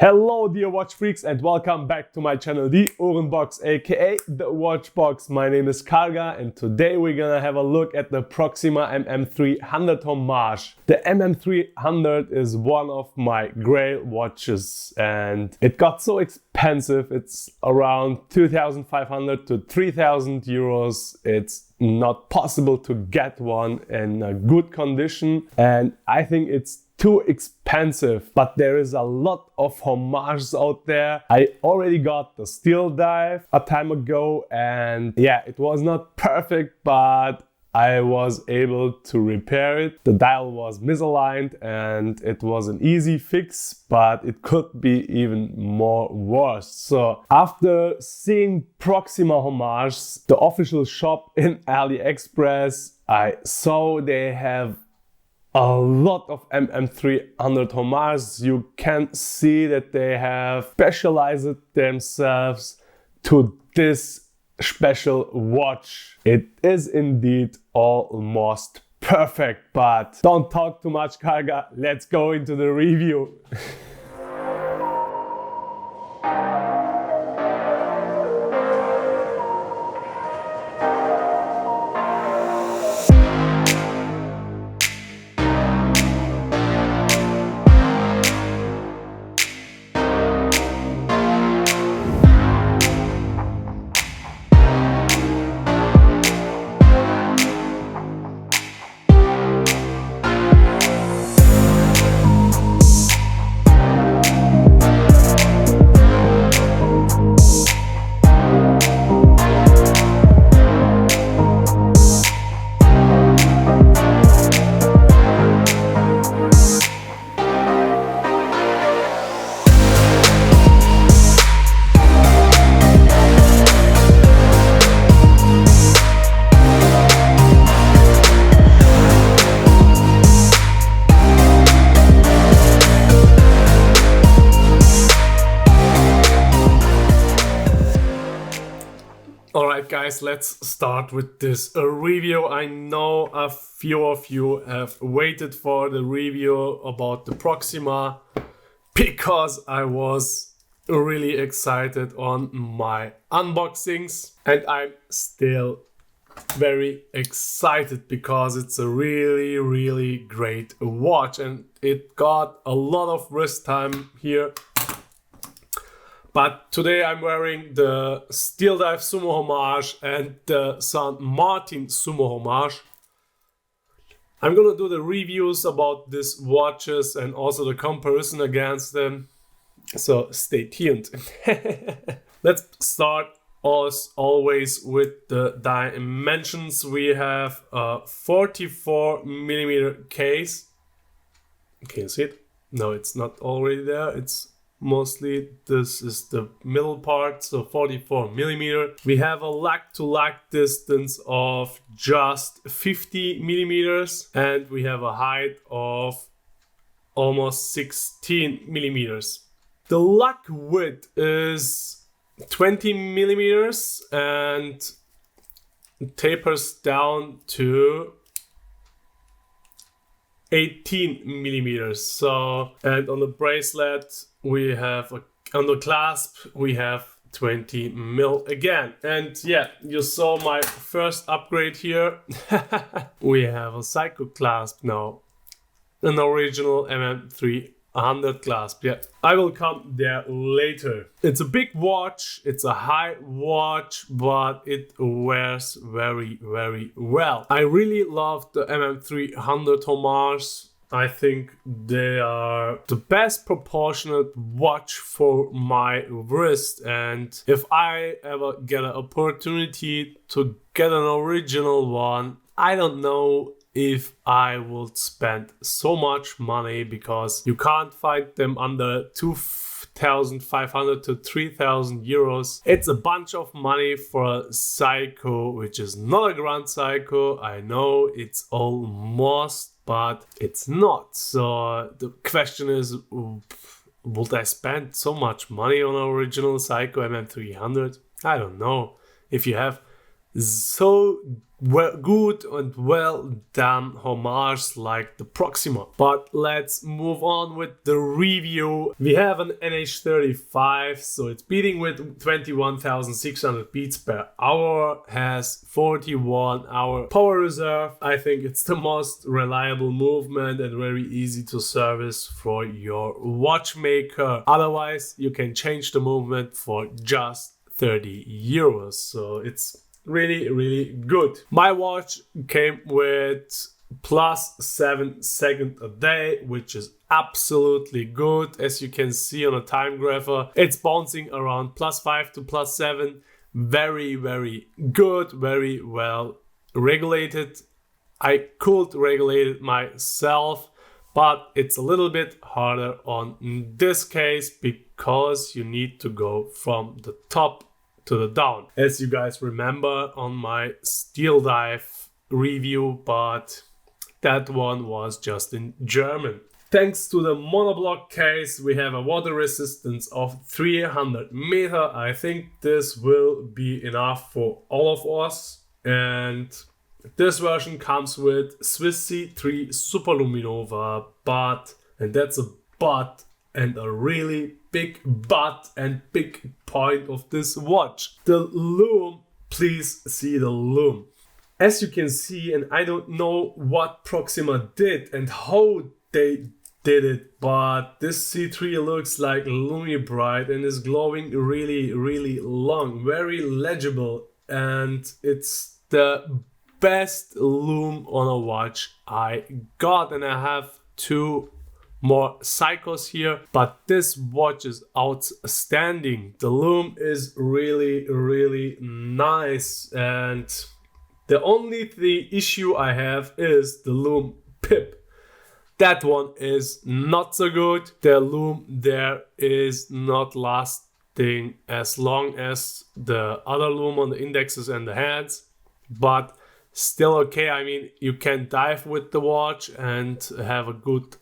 Hello dear watch freaks and welcome back to my channel, the Ohrenbox aka the Watchbox. My name is Karga and today we're gonna have a look at the Proxima MM300 Homage. The MM300 is one of my grail watches and it got so expensive. It's around 2,500 to 3,000 euros. It's not possible to get one in a good condition and I think it's too expensive, but there is a lot of homages out there. I already got the Steeldive a time ago and yeah, it was not perfect, but I was able to repair it. The dial was misaligned and it was an easy fix, but it could be even more worse. So after seeing Proxima Homage, the official shop in AliExpress, I saw they have a lot of MM300 homages. You can see that they have specialized themselves to this special watch. It is indeed almost perfect, but don't talk too much, Karga. Let's go into the review. Alright guys, let's start with this review. I know a few of you have waited for the review about the Proxima because I was really excited on my unboxings and I'm still very excited because it's a really great watch and it got a lot of wrist time here. But today I'm wearing the Steeldive Sumo Homage and the St. Martin Sumo Homage. I'm gonna do the reviews about these watches and also the comparison against them, so stay tuned. Let's start as always with the dimensions. We have a 44mm case. Can you see it? No, it's not already there. It's mostly, this is the middle part, so 44mm. We have a lug-to-lug distance of just 50mm and we have a height of almost 16mm. The lug width is 20mm and it tapers down to 18mm. So, and on the bracelet we have on the clasp we have 20mm again. And yeah, you saw my first upgrade here. We have a Seiko clasp now, an original MM300 clasp. Yeah, I will come there later. It's a big watch, it's a high watch, but it wears very well. I really love the MM300 Homage. I think they are the best proportionate watch for my wrist, and if I ever get an opportunity to get an original one, I don't know if I would spend so much money because you can't find them under 2,500 to 3,000 euros. It's a bunch of money for a Seiko, which is not a Grand Seiko. I know it's almost, but it's not. So the question is, would I spend so much money on an original Seiko MM300? I don't know. If you have so good and well done homage like the Proxima. But let's move on with the review. We have an NH35, so it's beating with 21,600 beats per hour, has 41 hour power reserve. I think it's the most reliable movement and very easy to service for your watchmaker. Otherwise, you can change the movement for just 30 euros. So it's really good. My watch came with +7 seconds a day, which is absolutely good. As you can see on a time grapher, it's bouncing around +5 to +7. Very good, very well regulated. I could regulate it myself, but it's a little bit harder on this case because you need to go from the top to the down, as you guys remember on my Steeldive review, but that one was just in German. Thanks to the monoblock case, we have a water resistance of 300 meter. I think this will be enough for all of us. And this version comes with Swiss C3 Superluminova, but, and that's a but, and a really big but and big point of this watch. The lume, please see the lume. As you can see, and I don't know what Proxima did and how they did it, but this C3 looks like Lumi Bright and is glowing really long, very legible, and it's the best lume on a watch I got. And I have two more Seikos here, but this watch is outstanding. The lume is really nice, and the only issue I have is the lume pip. That one is not so good. The lume there is not lasting as long as the other lume on the indexes and the hands, but still okay. I mean, you can dive with the watch and have a good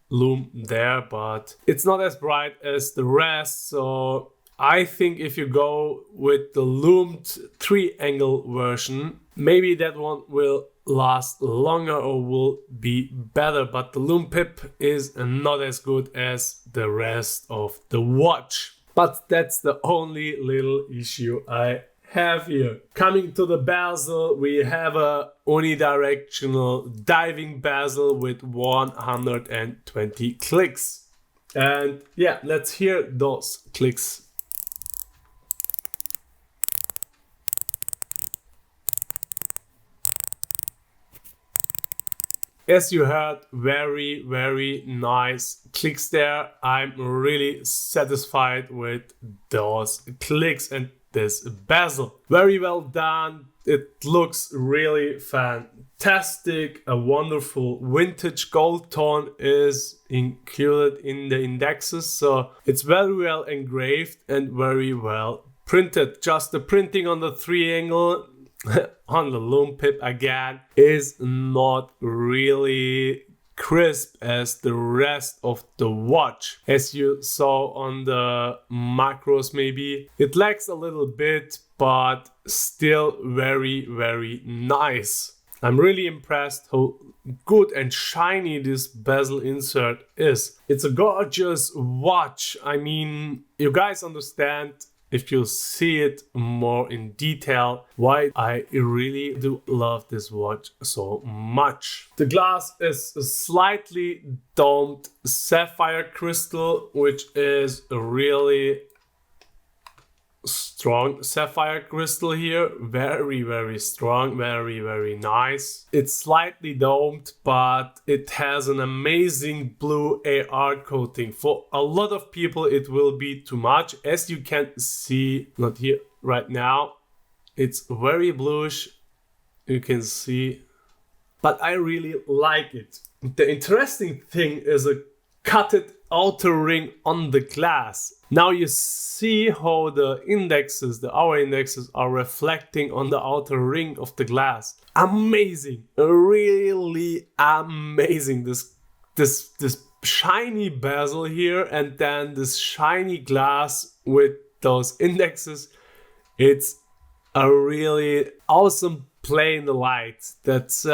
lume there, but it's not as bright as the rest. So I think if you go with the lumed 3-angle version, maybe that one will last longer or will be better, but the lume pip is not as good as the rest of the watch. But that's the only little issue I have here. Coming to the bezel, we have a unidirectional diving bezel with 120 clicks. And yeah, let's hear those clicks. As you heard, very nice clicks there. I'm really satisfied with those clicks and this bezel. Very well done. It looks really fantastic. A wonderful vintage gold tone is included in the indexes, so it's very well engraved and very well printed. Just the printing on the 3-angle on the lume pip again is not really crisp as the rest of the watch. As you saw on the macros, maybe it lags a little bit, but still very nice. I'm really impressed how good and shiny this bezel insert is. It's a gorgeous watch. I mean, you guys understand, if you see it more in detail, why I really do love this watch so much. The glass is a slightly domed sapphire crystal, which is a really strong sapphire crystal here. Very strong, very nice. It's slightly domed, but it has an amazing blue AR coating. For a lot of people it will be too much. As you can see, not here right now, it's very bluish, you can see, but I really like it. The interesting thing is a cutted outer ring on the glass. Now you see how the indexes, the hour indexes, are reflecting on the outer ring of the glass. Amazing, really amazing. This shiny bezel here, and then this shiny glass with those indexes. It's a really awesome play in the light. That's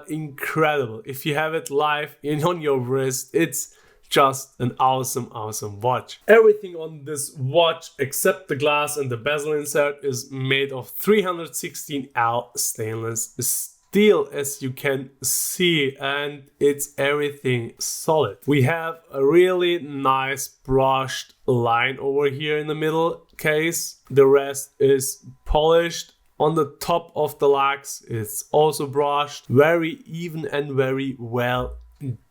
incredible. If you have it live on your wrist, it's just an awesome watch. Everything on this watch except the glass and the bezel insert is made of 316L stainless steel, as you can see, and it's everything solid. We have a really nice brushed line over here in the middle case. The rest is polished. On the top of the lugs, it's also brushed. Very even and very well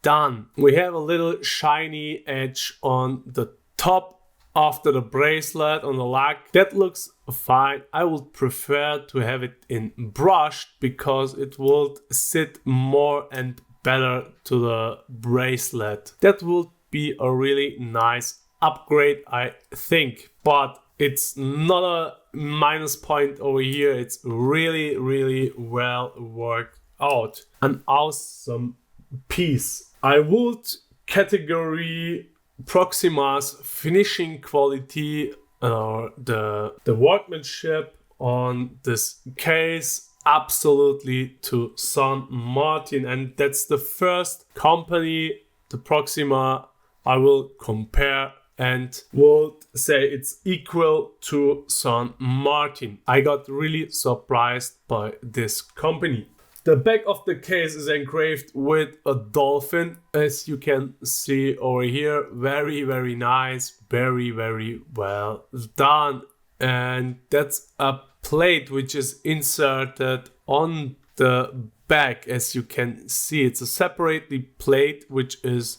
done. We have a little shiny edge on the top after the bracelet on the lug. That looks fine. I would prefer to have it in brushed because it would sit more and better to the bracelet. That would be a really nice upgrade, I think, but it's not a minus point over here. It's really well worked out. An awesome piece. I would category Proxima's finishing quality, the workmanship on this case absolutely to San Martin, and that's the first company, the Proxima, I will compare and would say it's equal to San Martin. I got really surprised by this company. The back of the case is engraved with a dolphin, as you can see over here. Very nice, very well done. And that's a plate which is inserted on the back, as you can see. It's a separately plate which is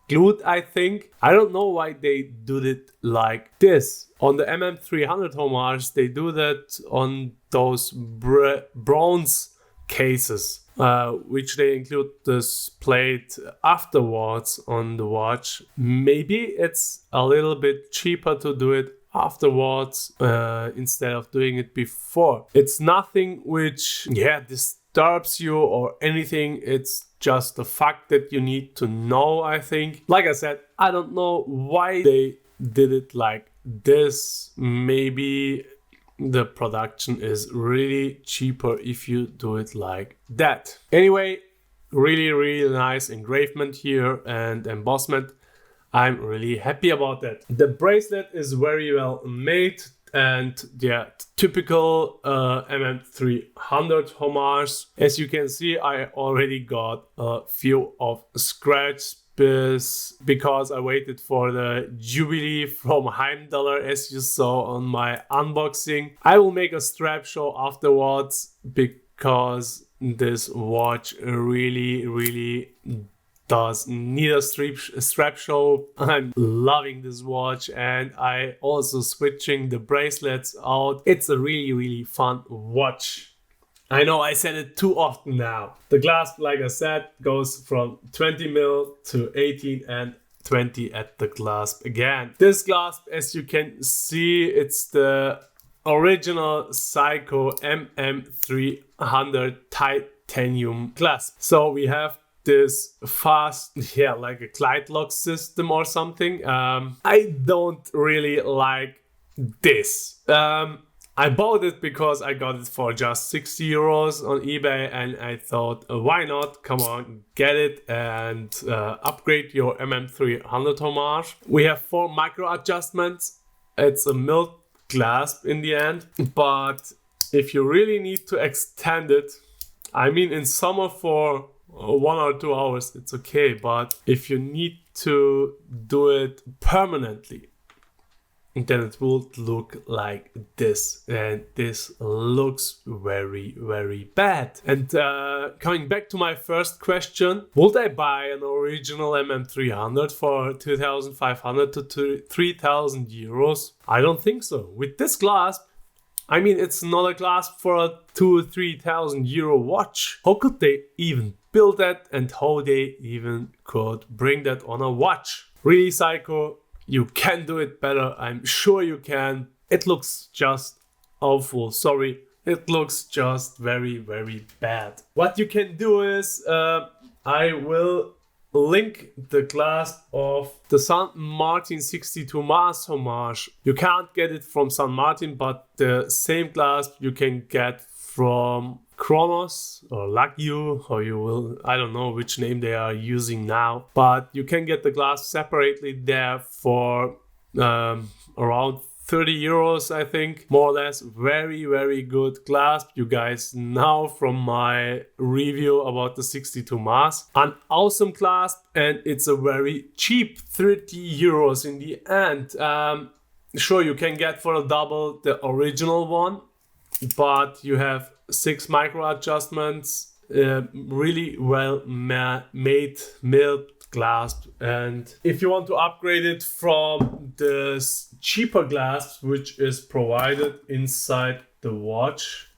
glued, I think. I don't know why they do it like this. On the MM300 Homage, they do that on those bronze cases, which they include this plate afterwards on the watch. Maybe it's a little bit cheaper to do it afterwards instead of doing it before. It's nothing which disturbs you or anything. It's just the fact that you need to know, I think. Like I said, I don't know why they did it like this. Maybe the production is really cheaper if you do it like that. Anyway, really nice engravement here and embossment. I'm really happy about that. The bracelet is very well made, and typical MM300 Homage. As you can see, I already got a few of scratches because I waited for the Jubilee from Heimdallr, as you saw on my unboxing. I will make a strap show afterwards because this watch really does need a strap show. I'm loving this watch, and I also switching the bracelets out. It's a really fun watch. I know I said it too often now. The clasp, like I said, goes from 20mm to 18 and 20 at the clasp again. This clasp, as you can see, it's the original Seiko MM300 titanium clasp. So we have this fast, like a glide lock system or something. I don't really like this. I bought it because I got it for just 60 euros on eBay, and I thought, why not? Come on, get it and upgrade your MM300 Homage. We have 4 micro adjustments. It's a milled clasp in the end, but if you really need to extend it, I mean, in summer for 1 or 2 hours, it's okay, but if you need to do it permanently, then it will look like this, and this looks very bad. And coming back to my first question, would I buy an original MM300 for 2,500 to 3,000 euros? I don't think so. With this clasp, I mean, it's not a clasp for a 2,000 or 3,000 euro watch. How could they even build that, and how they even could bring that on a watch? Really, Seiko, you can do it better. I'm sure you can. It looks just awful. Sorry. It looks just very bad. What you can do is, I will link the clasp of the San Martin 62 Mars Homage. You can't get it from San Martin, but the same clasp you can get from Cronos or Lagyu, or you will, I don't know which name they are using now, but you can get the glass separately there for around 30 euros, I think, more or less. Very, very good clasp. You guys know from my review about the 62 mask. An awesome clasp, and it's a very cheap 30 euros in the end. Sure, you can get for a double the original one, but you have 6 micro adjustments, really well made, milled clasp. And if you want to upgrade it from the cheaper clasp which is provided inside the watch,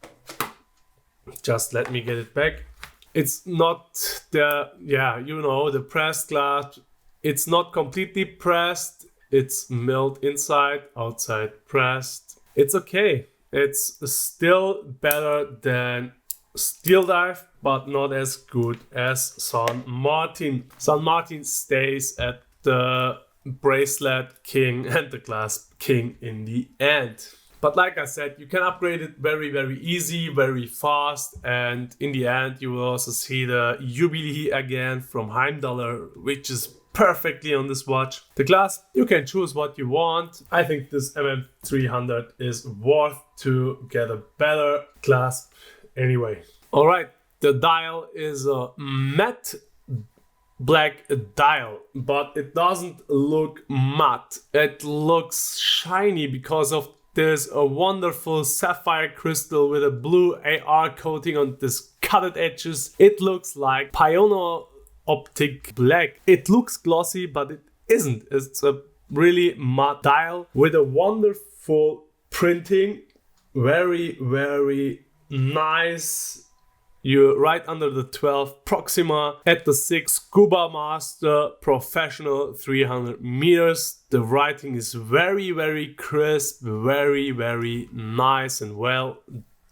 just let me get it back. It's not the, the pressed clasp. It's not completely pressed. It's milled inside, outside pressed. It's okay. It's still better than Steeldive, but not as good as San Martin. San Martin stays at the bracelet king and the clasp king in the end. But like I said, you can upgrade it very, very easy, very fast. And in the end, you will also see the Jubilee again from Heimdallr, which is perfectly on this watch. The clasp, you can choose what you want. I think this MM300 is worth to get a better clasp anyway. All right, the dial is a matte black dial, but it doesn't look matte. It looks shiny because of this a wonderful sapphire crystal with a blue AR coating on this cutted edges. It looks like Pioneer Optic black. It looks glossy, but it isn't. It's a really matte dial with a wonderful printing. Very, very nice. You're right under the 12 Proxima at the 6 Scuba Master Professional 300 meters. The writing is very, very crisp, very, very nice and well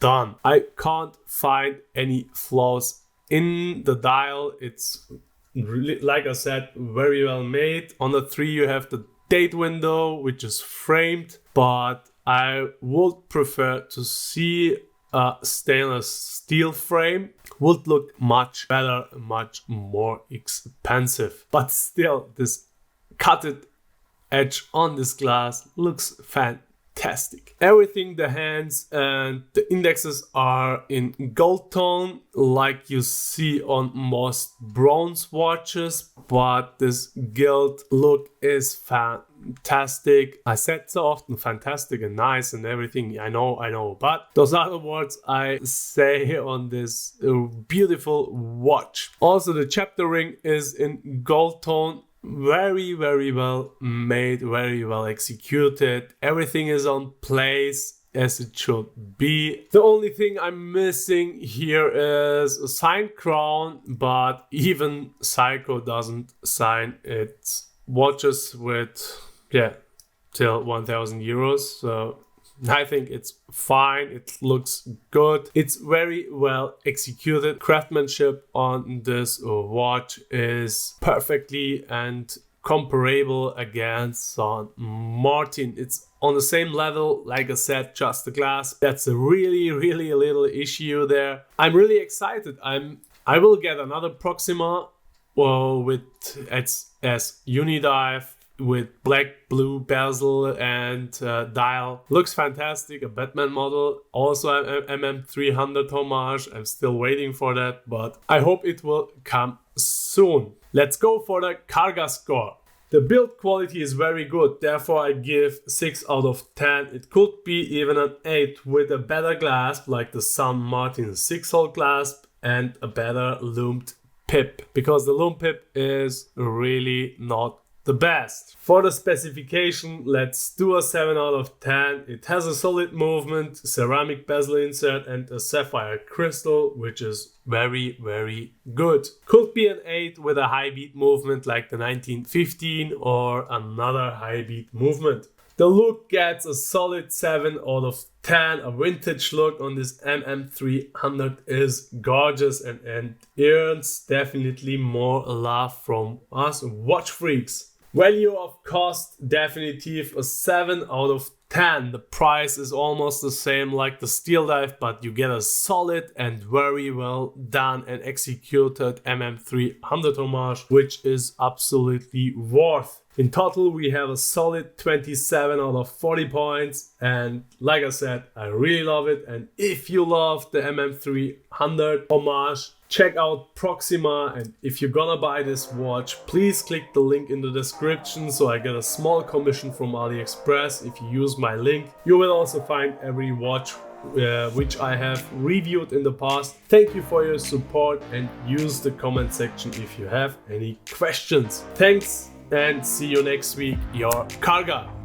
done. I can't find any flaws in the dial. It's really, like I said, very well made. On the 3 you have the date window, which is framed, but I would prefer to see a stainless steel frame. Would look much better, much more expensive. But still, this cutted edge on this glass looks fantastic. Everything, the hands and the indexes are in gold tone, like you see on most bronze watches, but this gilt look is fantastic. I said so often fantastic and nice and everything. I know, but those are the words I say on this beautiful watch. Also, the chapter ring is in gold tone. Very, very well made, very well executed. Everything is on place as it should be. The only thing I'm missing here is a signed crown, but even Seiko doesn't sign its watches with, till 1000 euros. So I think it's fine. It looks good. It's very well executed. Craftsmanship on this watch is perfectly and comparable against San Martin. It's on the same level, like I said, just the glass. That's a really, really little issue there. I'm really excited. I will get another Proxima with its as Unidive with black, blue bezel and dial. Looks fantastic. A Batman model, also an MM300 Homage. I'm still waiting for that, but I hope it will come soon. Let's go for the Karga score. The build quality is very good, therefore I give 6 out of 10. It could be even an 8 with a better clasp like the San Martin 6-hole clasp and a better loomed pip, because the loom pip is really not the best. For the specification, let's do a 7 out of 10. It has a solid movement, ceramic bezel insert and a sapphire crystal, which is very, very good. Could be an 8 with a high beat movement like the 1915 or another high beat movement. The look gets a solid 7 out of 10. A vintage look on this MM300 is gorgeous and earns definitely more love from us watch freaks. Value of cost, definitive a 7 out of 10. The price is almost the same like the Steeldive, but you get a solid and very well done and executed MM300 Homage, which is absolutely worth. In total, we have a solid 27 out of 40 points, and like I said, I really love it. And if you love the MM300 Homage, check out Proxima, and if you're gonna buy this watch, please click the link in the description so I get a small commission from AliExpress if you use my link. You will also find every watch which I have reviewed in the past. Thank you for your support, and use the comment section if you have any questions. Thanks, and see you next week. Your Karga.